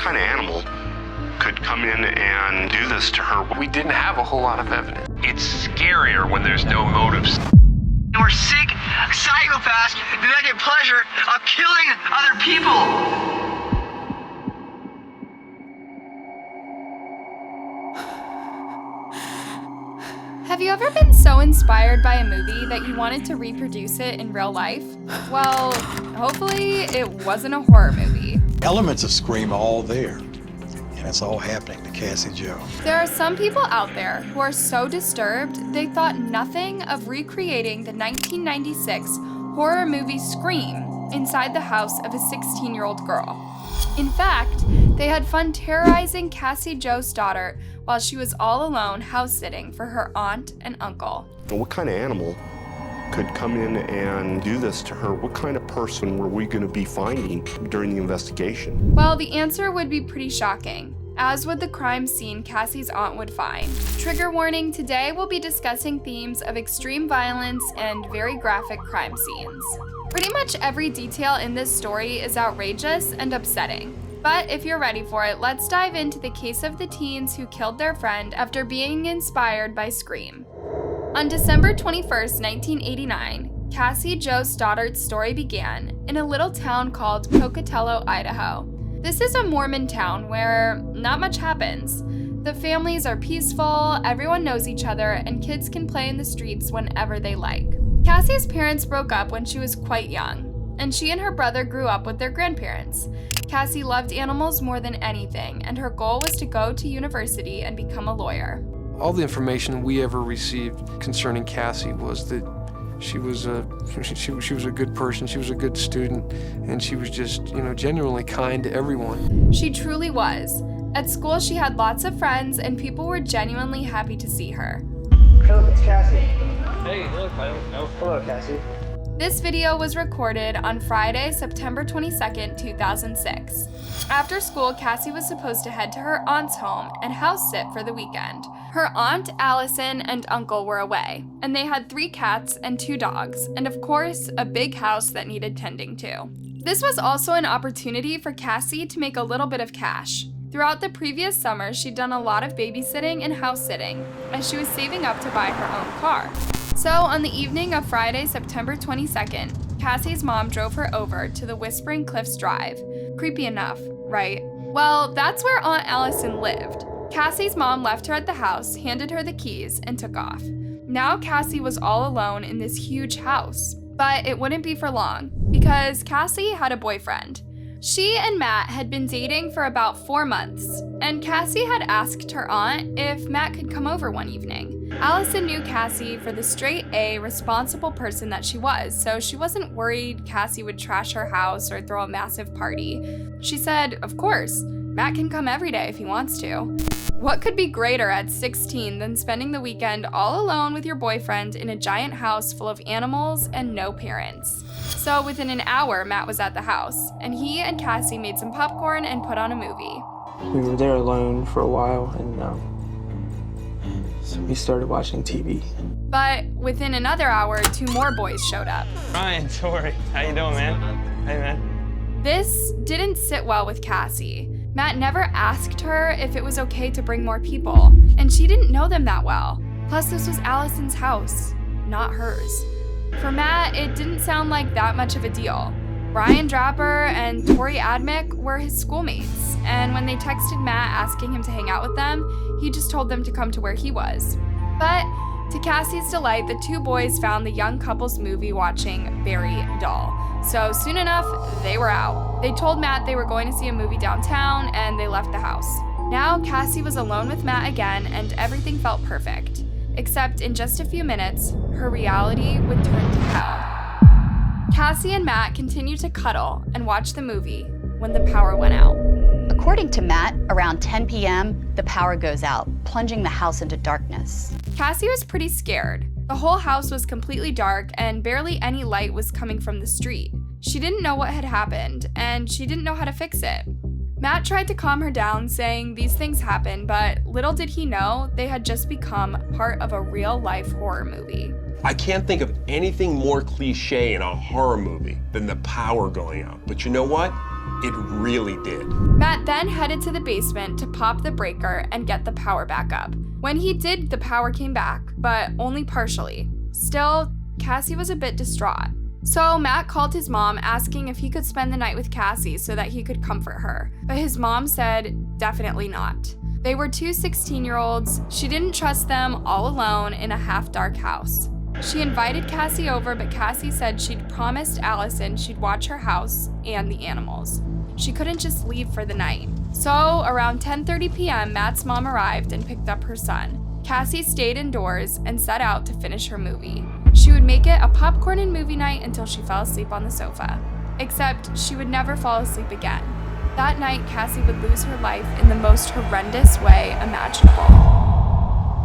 kind of animal could come in and do this to her? We didn't have a whole lot of evidence. It's scarier when there's no motives. We're sick psychopaths that get pleasure of killing other people. Have you ever been so inspired by a movie that you wanted to reproduce it in real life? Well, hopefully it wasn't a horror movie. Elements of Scream are all there, and it's all happening to Cassie Jo. There are some people out there who are so disturbed they thought nothing of recreating the 1996 horror movie Scream inside the house of a 16-year-old girl. In fact, they had fun terrorizing Cassie Jo's daughter while she was all alone house-sitting for her aunt and uncle. What kind of animal could come in and do this to her? What kind of person were we going to be finding during the investigation? Well, the answer would be pretty shocking, as would the crime scene Cassie's aunt would find. Trigger warning, today we'll be discussing themes of extreme violence and very graphic crime scenes. Pretty much every detail in this story is outrageous and upsetting. But if you're ready for it, let's dive into the case of the teens who killed their friend after being inspired by Scream. On December 21st, 1989, Cassie Jo Stoddard's story began in a little town called Pocatello, Idaho. This is a Mormon town where not much happens. The families are peaceful, everyone knows each other, and kids can play in the streets whenever they like. Cassie's parents broke up when she was quite young, and she and her brother grew up with their grandparents. Cassie loved animals more than anything, and her goal was to go to university and become a lawyer. All the information we ever received concerning Cassie was that she was a good person, she was a good student, and she was just, genuinely kind to everyone. She truly was. At school, she had lots of friends, and people were genuinely happy to see her. Hey, look, it's Cassie. Hey, look, I don't know. Hello, Cassie. This video was recorded on Friday, September 22nd, 2006. After school, Cassie was supposed to head to her aunt's home and house sit for the weekend. Her aunt, Allison, and uncle were away, and they had 3 cats and 2 dogs, and of course, a big house that needed tending to. This was also an opportunity for Cassie to make a little bit of cash. Throughout the previous summer, she'd done a lot of babysitting and house sitting, as she was saving up to buy her own car. So on the evening of Friday, September 22nd, Cassie's mom drove her over to the Whispering Cliffs Drive. Creepy enough, right? Well, that's where Aunt Allison lived. Cassie's mom left her at the house, handed her the keys, and took off. Now Cassie was all alone in this huge house. But it wouldn't be for long, because Cassie had a boyfriend. She and Matt had been dating for about 4 months, and Cassie had asked her aunt if Matt could come over one evening. Allison knew Cassie for the straight-A, responsible person that she was, so she wasn't worried Cassie would trash her house or throw a massive party. She said, of course, Matt can come every day if he wants to. What could be greater at 16 than spending the weekend all alone with your boyfriend in a giant house full of animals and no parents? So within an hour, Matt was at the house, and he and Cassie made some popcorn and put on a movie. We were there alone for a while, and so we started watching TV. But within another hour, 2 more boys showed up. Ryan, Tori, how you doing, man? Hey, man. This didn't sit well with Cassie. Matt never asked her if it was okay to bring more people, and she didn't know them that well. Plus, this was Allison's house, not hers. For Matt, it didn't sound like that much of a deal. Brian Draper and Tori Admick were his schoolmates, and when they texted Matt asking him to hang out with them, he just told them to come to where he was. But to Cassie's delight, the 2 boys found the young couple's movie watching very dull. So soon enough, they were out. They told Matt they were going to see a movie downtown, and they left the house. Now Cassie was alone with Matt again, and everything felt perfect. Except in just a few minutes, her reality would turn to hell. Cassie and Matt continued to cuddle and watch the movie when the power went out. According to Matt, around 10 p.m., the power goes out, plunging the house into darkness. Cassie was pretty scared. The whole house was completely dark and barely any light was coming from the street. She didn't know what had happened, and she didn't know how to fix it. Matt tried to calm her down, saying these things happen, but little did he know they had just become part of a real-life horror movie. I can't think of anything more cliche in a horror movie than the power going out. But you know what? It really did. Matt then headed to the basement to pop the breaker and get the power back up. When he did, the power came back, but only partially. Still, Cassie was a bit distraught. So Matt called his mom asking if he could spend the night with Cassie so that he could comfort her, but his mom said definitely not. They were two 16-year-olds. She didn't trust them all alone in a half-dark house. She invited Cassie over, but Cassie said she'd promised Allison she'd watch her house and the animals. She couldn't just leave for the night. So around 10:30 p.m., Matt's mom arrived and picked up her son. Cassie stayed indoors and set out to finish her movie. She would make it a popcorn and movie night until she fell asleep on the sofa. Except she would never fall asleep again. That night, Cassie would lose her life in the most horrendous way imaginable.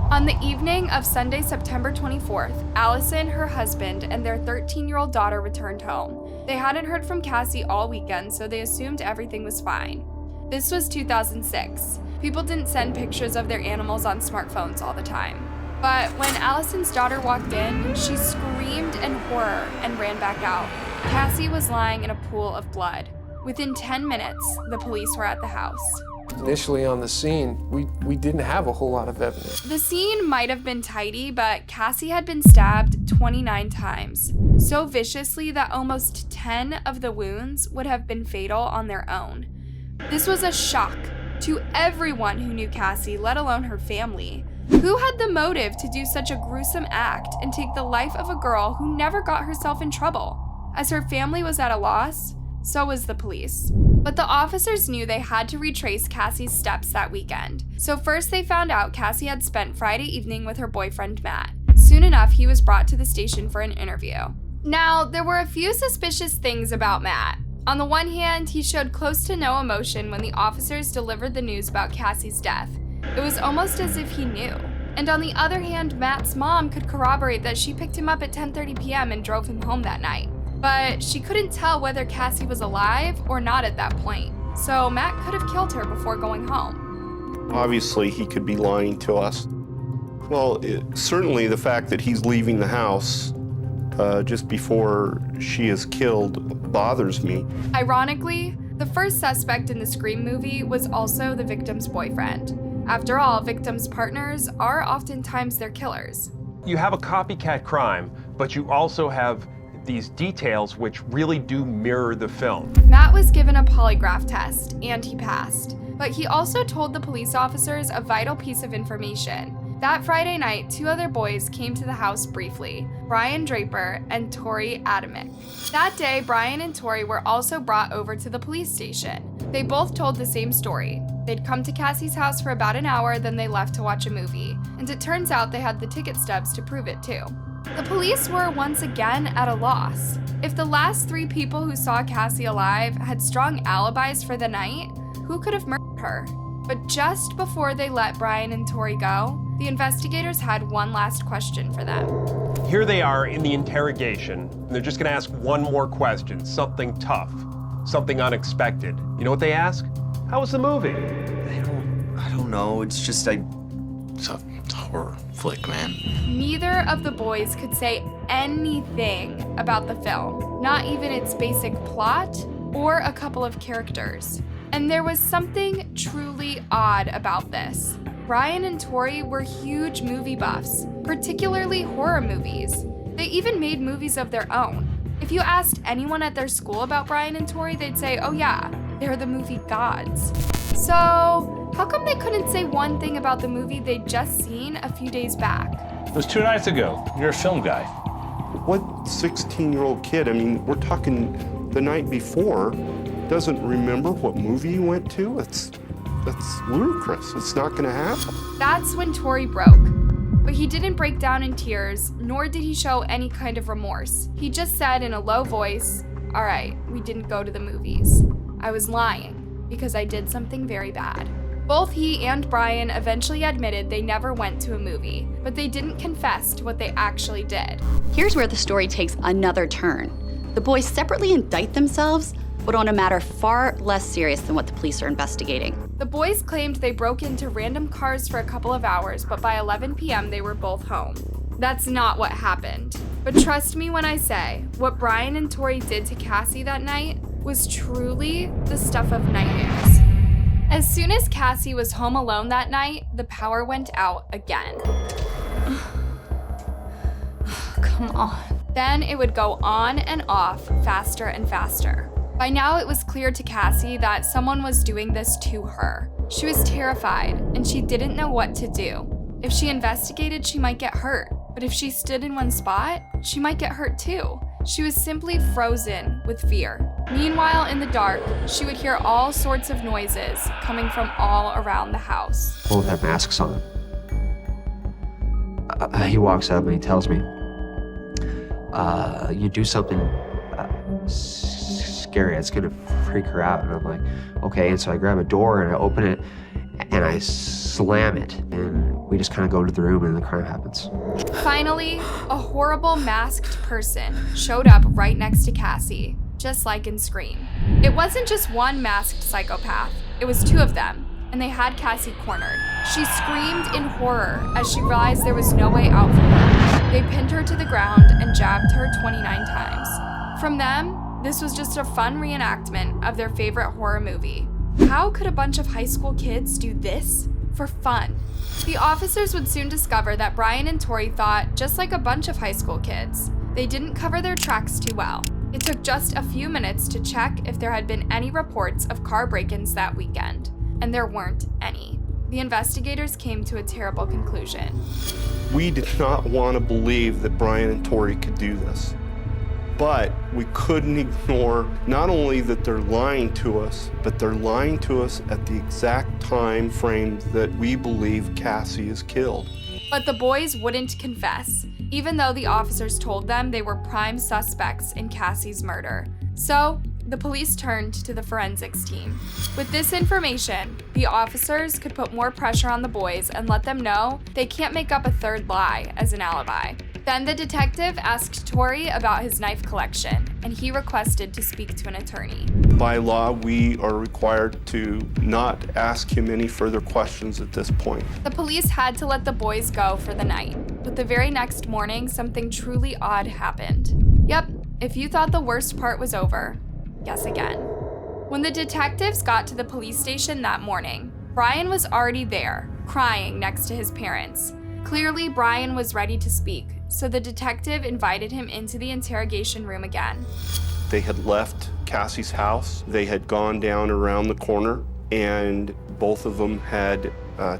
On the evening of Sunday, September 24th, Allison, her husband, and their 13-year-old daughter returned home. They hadn't heard from Cassie all weekend, so they assumed everything was fine. This was 2006. People didn't send pictures of their animals on smartphones all the time. But when Allison's daughter walked in, she screamed in horror and ran back out. Cassie was lying in a pool of blood. Within 10 minutes, the police were at the house. Initially on the scene, we didn't have a whole lot of evidence. The scene might have been tidy, but Cassie had been stabbed 29 times, so viciously that almost 10 of the wounds would have been fatal on their own. This was a shock to everyone who knew Cassie, let alone her family. Who had the motive to do such a gruesome act and take the life of a girl who never got herself in trouble? As her family was at a loss, so was the police. But the officers knew they had to retrace Cassie's steps that weekend. So first they found out Cassie had spent Friday evening with her boyfriend Matt. Soon enough, he was brought to the station for an interview. Now, there were a few suspicious things about Matt. On the one hand, he showed close to no emotion when the officers delivered the news about Cassie's death. It was almost as if he knew. And on the other hand, Matt's mom could corroborate that she picked him up at 10:30 p.m. and drove him home that night. But she couldn't tell whether Cassie was alive or not at that point. So Matt could have killed her before going home. Obviously, he could be lying to us. Well, certainly the fact that he's leaving the house just before she is killed bothers me. Ironically, the first suspect in the Scream movie was also the victim's boyfriend. After all, victims' partners are oftentimes their killers. You have a copycat crime, but you also have these details which really do mirror the film. Matt was given a polygraph test, and he passed. But he also told the police officers a vital piece of information. That Friday night, two other boys came to the house briefly, Brian Draper and Tori Adamick. That day, Brian and Tori were also brought over to the police station. They both told the same story. They'd come to Cassie's house for about an hour, then they left to watch a movie. And it turns out they had the ticket stubs to prove it too. The police were once again at a loss. If the last three people who saw Cassie alive had strong alibis for the night, who could have murdered her? But just before they let Brian and Tori go, the investigators had one last question for them. Here they are in the interrogation, and they're just gonna ask one more question, something tough, something unexpected. You know what they ask? How was the movie? I don't know, it's just it's a horror flick, man. Neither of the boys could say anything about the film, not even its basic plot or a couple of characters. And there was something truly odd about this. Brian and Tori were huge movie buffs, particularly horror movies. They even made movies of their own. If you asked anyone at their school about Brian and Tori, they'd say, oh yeah, they're the movie gods. So, how come they couldn't say one thing about the movie they'd just seen a few days back? It was 2 nights ago. You're a film guy. What 16-year-old kid, I mean, we're talking the night before, doesn't remember what movie you went to? That's ludicrous. It's not gonna happen. That's when Tori broke. But he didn't break down in tears, nor did he show any kind of remorse. He just said in a low voice, all right, we didn't go to the movies. I was lying, because I did something very bad. Both he and Brian eventually admitted they never went to a movie, but they didn't confess to what they actually did. Here's where the story takes another turn. The boys separately indict themselves, but on a matter far less serious than what the police are investigating. The boys claimed they broke into random cars for a couple of hours, but by 11 p.m. they were both home. That's not what happened. But trust me when I say, what Brian and Tori did to Cassie that night was truly the stuff of nightmares. As soon as Cassie was home alone that night, the power went out again. Come on. Then it would go on and off faster and faster. By now, it was clear to Cassie that someone was doing this to her. She was terrified, and she didn't know what to do. If she investigated, she might get hurt. But if she stood in one spot, she might get hurt too. She was simply frozen with fear. Meanwhile, in the dark, she would hear all sorts of noises coming from all around the house. Both have masks on. He walks up and he tells me, you do something scary, it's gonna freak her out. And I'm like, okay. And so I grab a door and I open it and I slam it. And we just kind of go into the room and the crime happens. Finally, a horrible masked person showed up right next to Cassie, just like in Scream. It wasn't just one masked psychopath, it was two of them, and they had Cassie cornered. She screamed in horror as she realized there was no way out for her. They pinned her to the ground and jabbed her 29 times. From them, this was just a fun reenactment of their favorite horror movie. How could a bunch of high school kids do this for fun? The officers would soon discover that Brian and Tori thought just like a bunch of high school kids. They didn't cover their tracks too well. It took just a few minutes to check if there had been any reports of car break-ins that weekend, and there weren't any. The investigators came to a terrible conclusion. We did not want to believe that Brian and Tori could do this. But we couldn't ignore not only that they're lying to us, but they're lying to us at the exact time frame that we believe Cassie is killed. But the boys wouldn't confess, even though the officers told them they were prime suspects in Cassie's murder. So, the police turned to the forensics team. With this information, the officers could put more pressure on the boys and let them know they can't make up a third lie as an alibi. Then the detective asked Tori about his knife collection, and he requested to speak to an attorney. By law, we are required to not ask him any further questions at this point. The police had to let the boys go for the night. But the very next morning, something truly odd happened. Yep, if you thought the worst part was over, guess again. When the detectives got to the police station that morning, Brian was already there, crying next to his parents. Clearly, Brian was ready to speak, so the detective invited him into the interrogation room again. They had left Cassie's house. They had gone down around the corner, and both of them had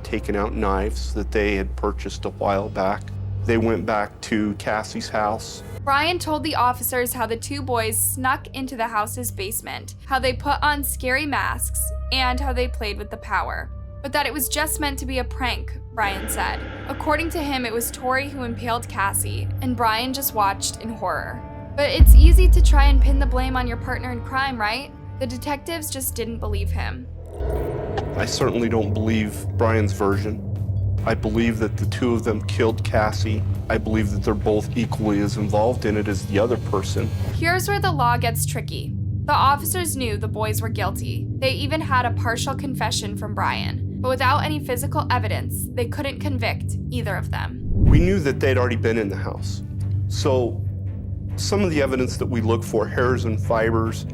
taken out knives that they had purchased a while back. They went back to Cassie's house. Brian told the officers how the two boys snuck into the house's basement, how they put on scary masks, and how they played with the power. But that it was just meant to be a prank, Brian said. According to him, it was Tori who impaled Cassie, and Brian just watched in horror. But it's easy to try and pin the blame on your partner in crime, right? The detectives just didn't believe him. I certainly don't believe Brian's version. I believe that the two of them killed Cassie. I believe that they're both equally as involved in it as the other person. Here's where the law gets tricky. The officers knew the boys were guilty. They even had a partial confession from Brian. But without any physical evidence, they couldn't convict either of them. We knew that they'd already been in the house. So some of the evidence that we look for, hairs and fibers,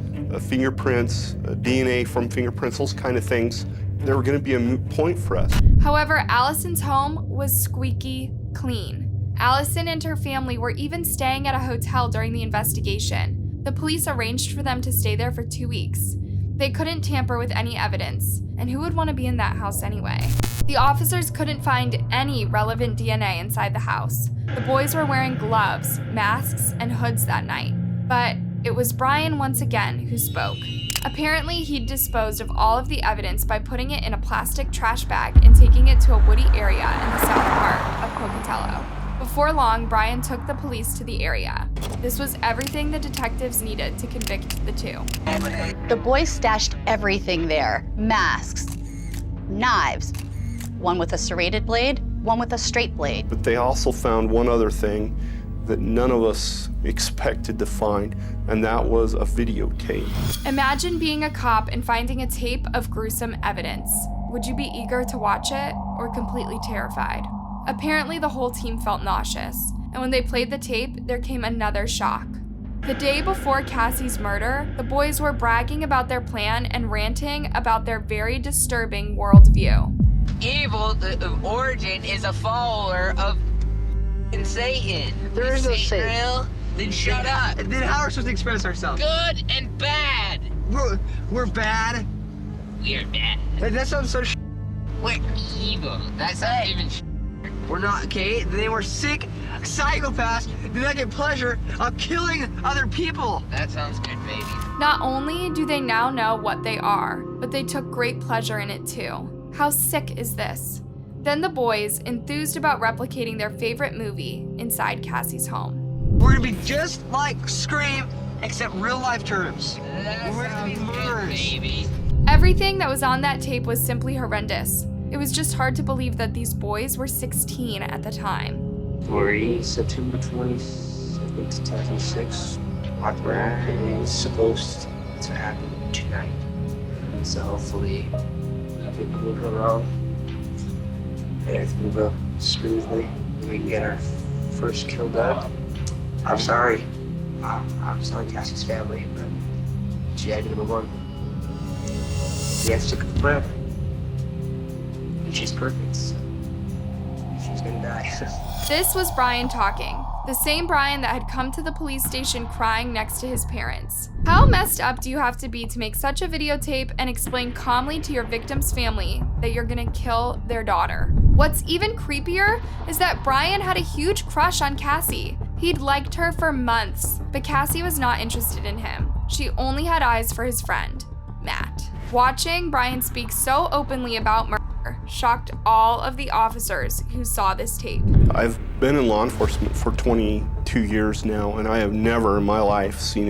fingerprints, DNA from fingerprints, those kind of things, they were going to be a moot point for us. However, Allison's home was squeaky clean. Allison and her family were even staying at a hotel during the investigation. The police arranged for them to stay there for 2 weeks. They couldn't tamper with any evidence, and who would want to be in that house anyway? The officers couldn't find any relevant DNA inside the house. The boys were wearing gloves, masks, and hoods that night. But it was Brian once again who spoke. Apparently, he'd disposed of all of the evidence by putting it in a plastic trash bag and taking it to a woody area in the south part of Pocatello. Before long, Brian took the police to the area. This was everything the detectives needed to convict the two. The boys stashed everything there. Masks, knives, one with a serrated blade, one with a straight blade. But they also found one other thing that none of us expected to find, and that was a videotape. Imagine being a cop and finding a tape of gruesome evidence. Would you be eager to watch it or completely terrified? Apparently, the whole team felt nauseous, and when they played the tape, there came another shock. The day before Cassie's murder, the boys were bragging about their plan and ranting about their very disturbing worldview. Evil, the origin, is a follower of Satan. There is no Satan. Real? Then shut up. Then how are we supposed to express ourselves? Good and bad. We're bad. We're bad. That sounds so We're evil. That's not even We're not, okay? They were sick psychopaths that get pleasure of killing other people. That sounds good, baby. Not only do they now know what they are, but they took great pleasure in it too. How sick is this? Then the boys, enthused about replicating their favorite movie inside Cassie's home. We're gonna be just like Scream, except real life terms. We're gonna be murderers. Baby. Everything that was on that tape was simply horrendous. It was just hard to believe that these boys were 16 at the time. September 27th, 2006. Our bride is supposed to happen tonight. So hopefully everything will go wrong. Everything will go smoothly. We can get our first kill done. I'm sorry. I'm sorry, Cassie's family, but she had number one. She has to confirm. And she's perfect, so she's gonna die. This was Brian talking, the same Brian that had come to the police station crying next to his parents. How messed up do you have to be to make such a videotape and explain calmly to your victim's family that you're gonna kill their daughter? What's even creepier is that Brian had a huge crush on Cassie. He'd liked her for months, but Cassie was not interested in him. She only had eyes for his friend, Matt. Watching Brian speak so openly about murder shocked all of the officers who saw this tape. I've been in law enforcement for 22 years now, and I have never in my life seen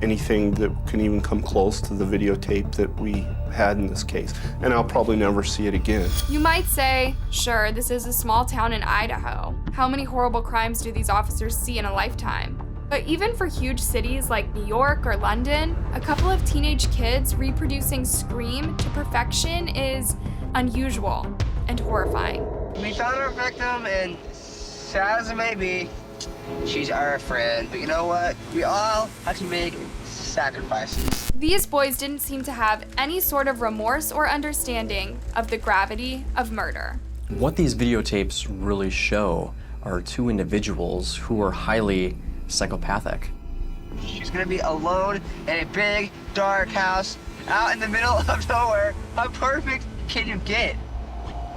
anything that can even come close to the videotape that we had in this case, and I'll probably never see it again. You might say, sure, this is a small town in Idaho. How many horrible crimes do these officers see in a lifetime? But even for huge cities like New York or London, a couple of teenage kids reproducing Scream to perfection is unusual and horrifying. We found our victim, and sad as it may be, she's our friend. But you know what? We all have to make sacrifices. These boys didn't seem to have any sort of remorse or understanding of the gravity of murder. What these videotapes really show are two individuals who are highly psychopathic. She's gonna be alone in a big, dark house out in the middle of nowhere. How perfect can you get?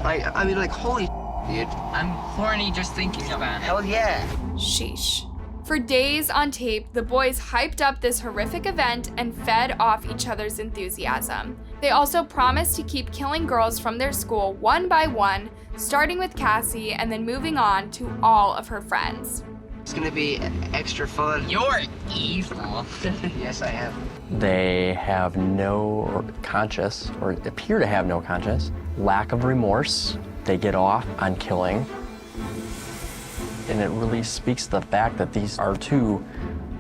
I mean, like, holy dude. I'm horny just thinking about it. Hell yeah. Sheesh. For days on tape, the boys hyped up this horrific event and fed off each other's enthusiasm. They also promised to keep killing girls from their school one by one, starting with Cassie and then moving on to all of her friends. It's gonna be extra fun. You're evil. Yes, I am. They have no conscience, or appear to have no conscience, lack of remorse. They get off on killing. And it really speaks to the fact that these are two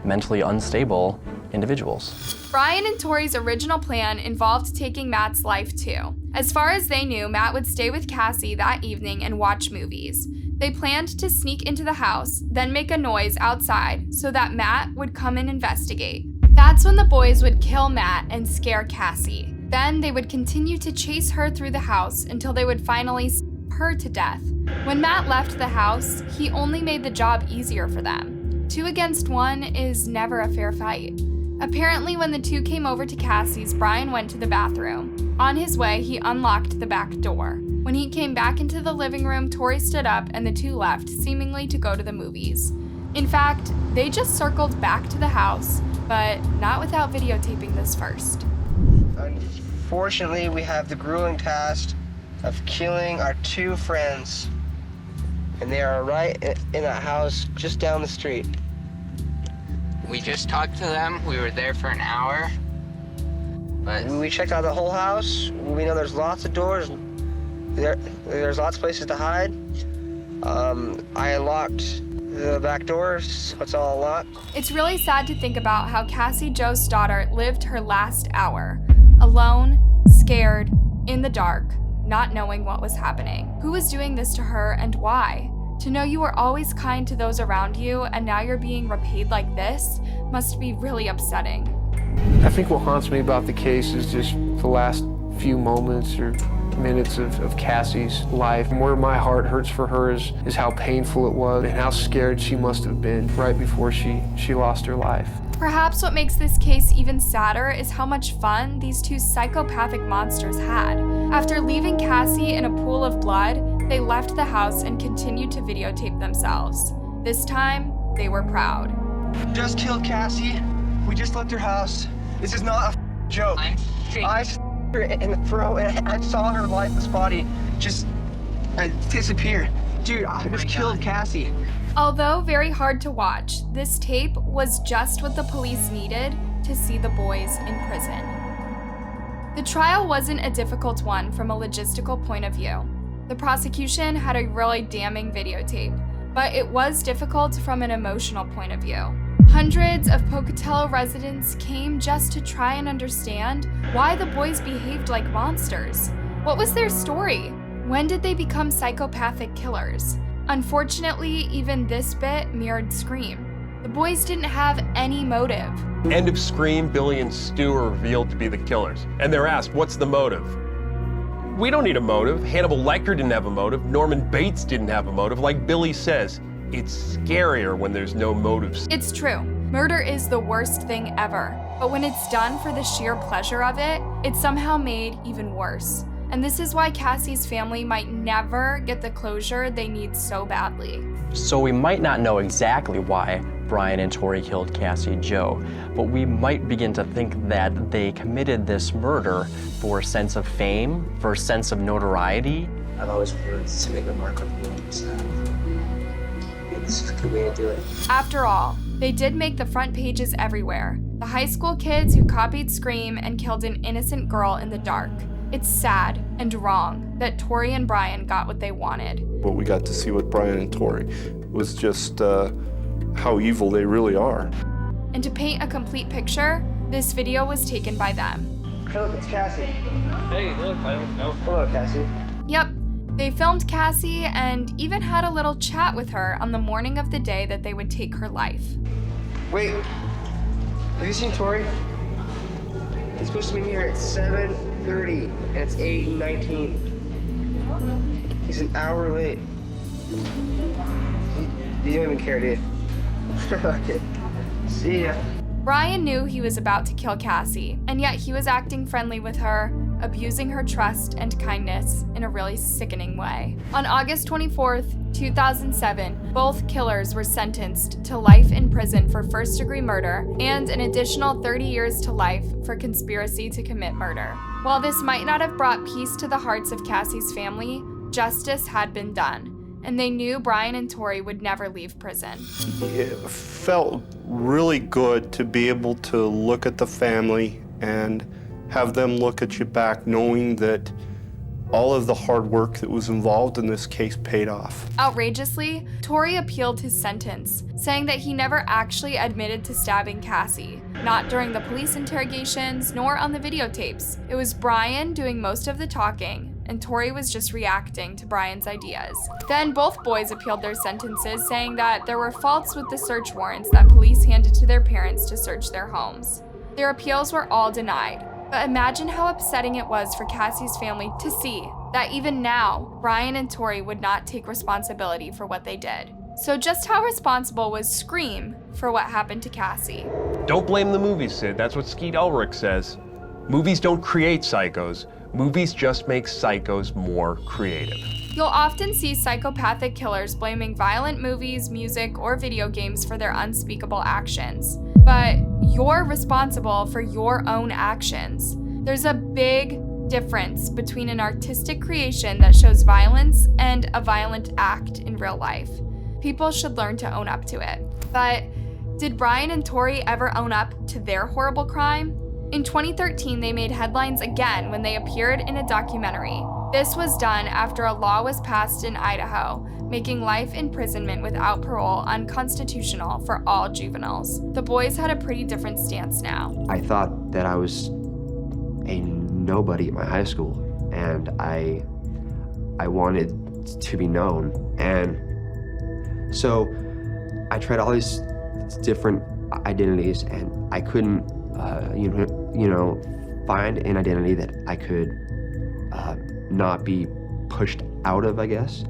mentally unstable individuals. Brian and Tori's original plan involved taking Matt's life too. As far as they knew, Matt would stay with Cassie that evening and watch movies. They planned to sneak into the house, then make a noise outside so that Matt would come and investigate. That's when the boys would kill Matt and scare Cassie. Then they would continue to chase her through the house until they would finally stab her to death. When Matt left the house, he only made the job easier for them. 2 against 1 is never a fair fight. Apparently, when the two came over to Cassie's, Brian went to the bathroom. On his way, he unlocked the back door. When he came back into the living room, Tori stood up and the two left, seemingly to go to the movies. In fact, they just circled back to the house, but not without videotaping this first. Unfortunately, we have the grueling task of killing our 2 friends. And they are right in that house just down the street. We just talked to them. We were there for an hour. But we checked out the whole house. We know there's lots of doors. There's lots of places to hide. I unlocked the back doors, so it's all unlocked. It's really sad to think about how Cassie Jo Stoddart lived her last hour, alone, scared, in the dark, not knowing what was happening. Who was doing this to her and why? To know you were always kind to those around you and now you're being repaid like this must be really upsetting. I think what haunts me about the case is just the last few moments or minutes of Cassie's life. And where my heart hurts for her is how painful it was and how scared she must have been right before she lost her life. Perhaps what makes this case even sadder is how much fun these two psychopathic monsters had. After leaving Cassie in a pool of blood, they left the house and continued to videotape themselves. This time, they were proud. Just killed Cassie. We just left her house. This is not a joke. I her in the throat and I saw her lifeless body just disappear. Dude, I just killed Cassie. Although very hard to watch, this tape was just what the police needed to see the boys in prison. The trial wasn't a difficult one from a logistical point of view. The prosecution had a really damning videotape, but it was difficult from an emotional point of view. Hundreds of Pocatello residents came just to try and understand why the boys behaved like monsters. What was their story? When did they become psychopathic killers? Unfortunately, even this bit mirrored Scream. The boys didn't have any motive. End of Scream, Billy and Stu are revealed to be the killers. And they're asked, what's the motive? We don't need a motive. Hannibal Lecter didn't have a motive. Norman Bates didn't have a motive. Like Billy says, it's scarier when there's no motives. It's true. Murder is the worst thing ever. But when it's done for the sheer pleasure of it, it's somehow made even worse. And this is why Cassie's family might never get the closure they need so badly. So we might not know exactly why Brian and Tori killed Cassie and Joe, but we might begin to think that they committed this murder for a sense of fame, for a sense of notoriety. I've always wanted to make a mark on the world, so this is a good way to do it. After all, they did make the front pages everywhere. The high school kids who copied Scream and killed an innocent girl in the dark. It's sad and wrong that Tori and Brian got what they wanted. What we got to see with Brian and Tori was just how evil they really are. And to paint a complete picture, this video was taken by them. Hey, look, it's Cassie. Hey, look, I don't know. Hello, Cassie. Yep, they filmed Cassie and even had a little chat with her on the morning of the day that they would take her life. Wait, have you seen Tori? He's supposed to be here at 7:30, and it's 8:19. He's an hour late. You don't even care, do you? Okay. See ya. Brian knew he was about to kill Cassie, and yet he was acting friendly with her, abusing her trust and kindness in a really sickening way. On August 24th, 2007, both killers were sentenced to life in prison for first-degree murder and an additional 30 years to life for conspiracy to commit murder. While this might not have brought peace to the hearts of Cassie's family, justice had been done, and they knew Brian and Tori would never leave prison. It felt really good to be able to look at the family and have them look at you back, knowing that all of the hard work that was involved in this case paid off. Outrageously, Tori appealed his sentence, saying that he never actually admitted to stabbing Cassie, not during the police interrogations nor on the videotapes. It was Brian doing most of the talking, and Tori was just reacting to Brian's ideas. Then both boys appealed their sentences, saying that there were faults with the search warrants that police handed to their parents to search their homes. Their appeals were all denied. But imagine how upsetting it was for Cassie's family to see that even now, Brian and Tori would not take responsibility for what they did. So just how responsible was Scream for what happened to Cassie? Don't blame the movies, Sid. That's what Skeet Ulrich says. Movies don't create psychos. Movies just make psychos more creative. You'll often see psychopathic killers blaming violent movies, music, or video games for their unspeakable actions. But you're responsible for your own actions. There's a big difference between an artistic creation that shows violence and a violent act in real life. People should learn to own up to it. But did Brian and Tori ever own up to their horrible crime? In 2013, they made headlines again when they appeared in a documentary. This was done after a law was passed in Idaho, making life imprisonment without parole unconstitutional for all juveniles. The boys had a pretty different stance now. I thought that I was a nobody at my high school, and I wanted to be known. And So I tried all these different identities, and I couldn't, find an identity that I could not be pushed out of, I guess.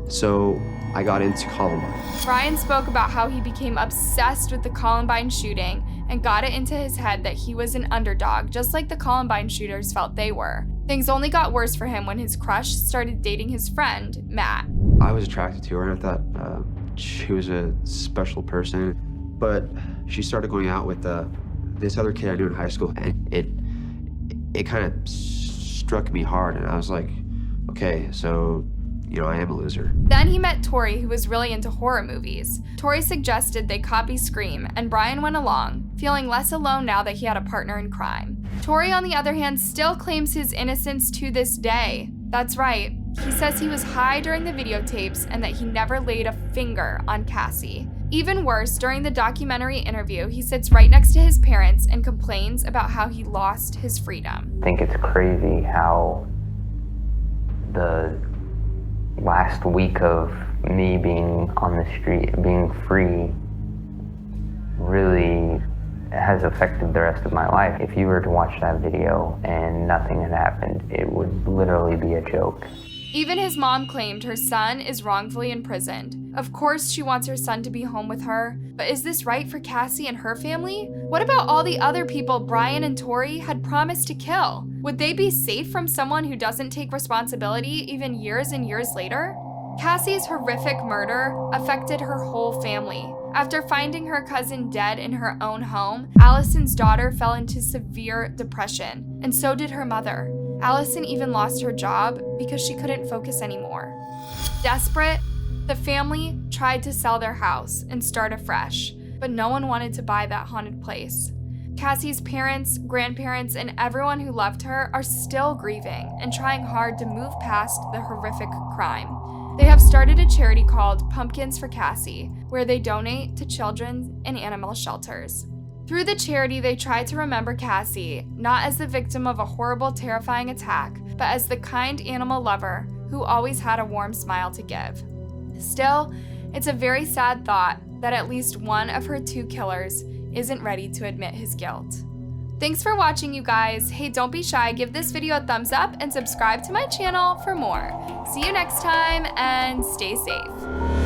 So I got into Columbine. Brian spoke about how he became obsessed with the Columbine shooting and got it into his head that he was an underdog, just like the Columbine shooters felt they were. Things only got worse for him when his crush started dating his friend, Matt. I was attracted to her, and I thought she was a special person. But she started going out with this other kid I knew in high school, and it kind of struck me hard, and I was like, okay, so, I am a loser. Then he met Tori, who was really into horror movies. Tori suggested they copy Scream, and Brian went along, feeling less alone now that he had a partner in crime. Tori, on the other hand, still claims his innocence to this day. That's right, he says he was high during the videotapes and that he never laid a finger on Cassie. Even worse, during the documentary interview, he sits right next to his parents and complains about how he lost his freedom. I think it's crazy how the last week of me being on the street, being free, really has affected the rest of my life. If you were to watch that video and nothing had happened, it would literally be a joke. Even his mom claimed her son is wrongfully imprisoned. Of course, she wants her son to be home with her, but is this right for Cassie and her family? What about all the other people Brian and Tori had promised to kill? Would they be safe from someone who doesn't take responsibility even years and years later? Cassie's horrific murder affected her whole family. After finding her cousin dead in her own home, Allison's daughter fell into severe depression, and so did her mother. Allison even lost her job because she couldn't focus anymore. Desperate, the family tried to sell their house and start afresh, but no one wanted to buy that haunted place. Cassie's parents, grandparents, and everyone who loved her are still grieving and trying hard to move past the horrific crime. They have started a charity called Pumpkins for Cassie, where they donate to children and animal shelters. Through the charity, they try to remember Cassie, not as the victim of a horrible, terrifying attack, but as the kind animal lover who always had a warm smile to give. Still, it's a very sad thought that at least one of her two killers isn't ready to admit his guilt. Thanks for watching, you guys. Hey, don't be shy, give this video a thumbs up and subscribe to my channel for more. See you next time, and stay safe.